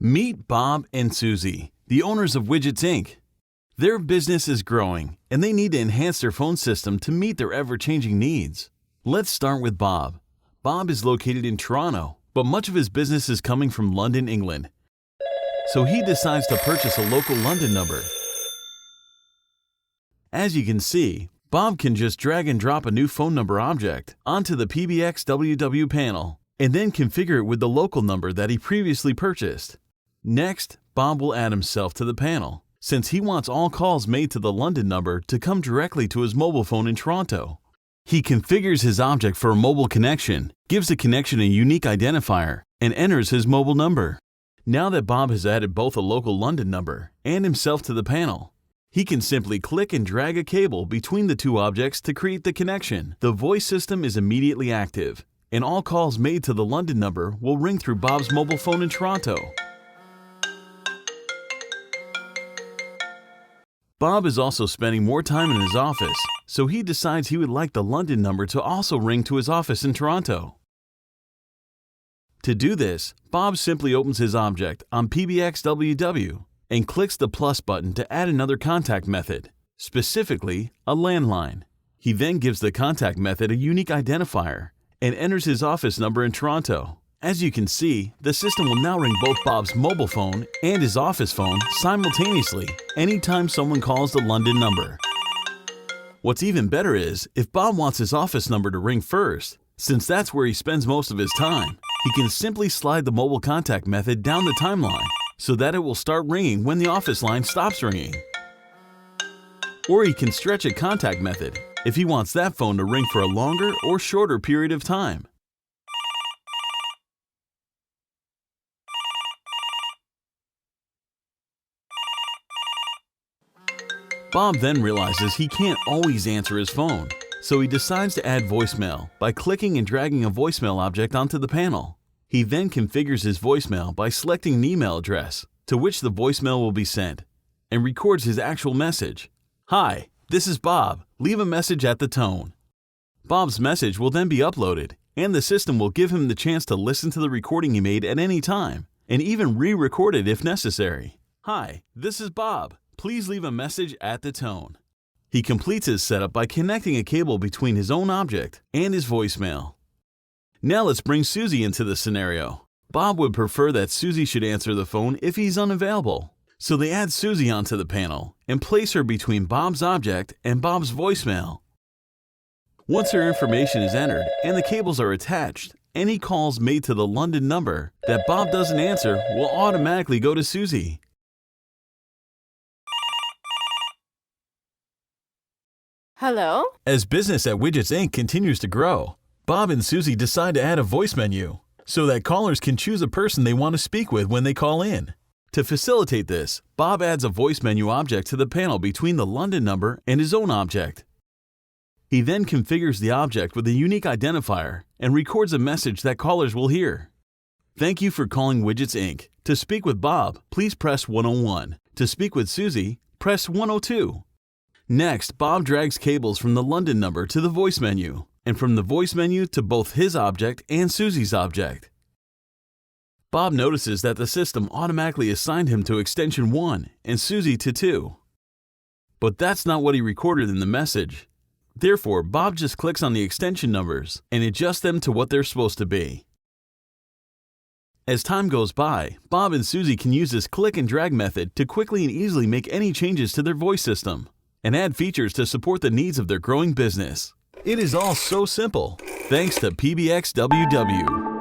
Meet Bob and Susie, the owners of Widgets Inc. Their business is growing, and they need to enhance their phone system to meet their ever-changing needs. Let's start with Bob. Bob is located in Toronto, but much of his business is coming from London, England. So he decides to purchase a local London number. As you can see, Bob can just drag and drop a new phone number object onto the PBX WW panel and then configure it with the local number that he previously purchased. Next, Bob will add himself to the panel, since he wants all calls made to the London number to come directly to his mobile phone in Toronto. He configures his object for a mobile connection, gives the connection a unique identifier, and enters his mobile number. Now that Bob has added both a local London number and himself to the panel, he can simply click and drag a cable between the two objects to create the connection. The voice system is immediately active, and all calls made to the London number will ring through Bob's mobile phone in Toronto. Bob is also spending more time in his office, so he decides he would like the London number to also ring to his office in Toronto. To do this, Bob simply opens his object on PBXWW and clicks the plus button to add another contact method, specifically a landline. He then gives the contact method a unique identifier and enters his office number in Toronto. As you can see, the system will now ring both Bob's mobile phone and his office phone simultaneously anytime someone calls the London number. What's even better is, if Bob wants his office number to ring first, since that's where he spends most of his time, he can simply slide the mobile contact method down the timeline so that it will start ringing when the office line stops ringing. Or he can stretch a contact method if he wants that phone to ring for a longer or shorter period of time. Bob then realizes he can't always answer his phone, so he decides to add voicemail by clicking and dragging a voicemail object onto the panel. He then configures his voicemail by selecting an email address to which the voicemail will be sent, and records his actual message. "Hi, this is Bob. Leave a message at the tone." Bob's message will then be uploaded, and the system will give him the chance to listen to the recording he made at any time, and even re-record it if necessary. "Hi, this is Bob. Please leave a message at the tone." He completes his setup by connecting a cable between his own object and his voicemail. Now let's bring Susie into the scenario. Bob would prefer that Susie should answer the phone if he's unavailable, so they add Susie onto the panel and place her between Bob's object and Bob's voicemail. Once her information is entered and the cables are attached, any calls made to the London number that Bob doesn't answer will automatically go to Susie. Hello? As business at Widgets Inc. continues to grow, Bob and Susie decide to add a voice menu so that callers can choose a person they want to speak with when they call in. To facilitate this, Bob adds a voice menu object to the panel between the London number and his own object. He then configures the object with a unique identifier and records a message that callers will hear. "Thank you for calling Widgets Inc. To speak with Bob, please press 101. To speak with Susie, press 102. Next, Bob drags cables from the London number to the voice menu, and from the voice menu to both his object and Susie's object. Bob notices that the system automatically assigned him to extension 1 and Susie to 2. But that's not what he recorded in the message. Therefore, Bob just clicks on the extension numbers and adjusts them to what they're supposed to be. As time goes by, Bob and Susie can use this click and drag method to quickly and easily make any changes to their voice system and add features to support the needs of their growing business. It is all so simple, thanks to PBXWW.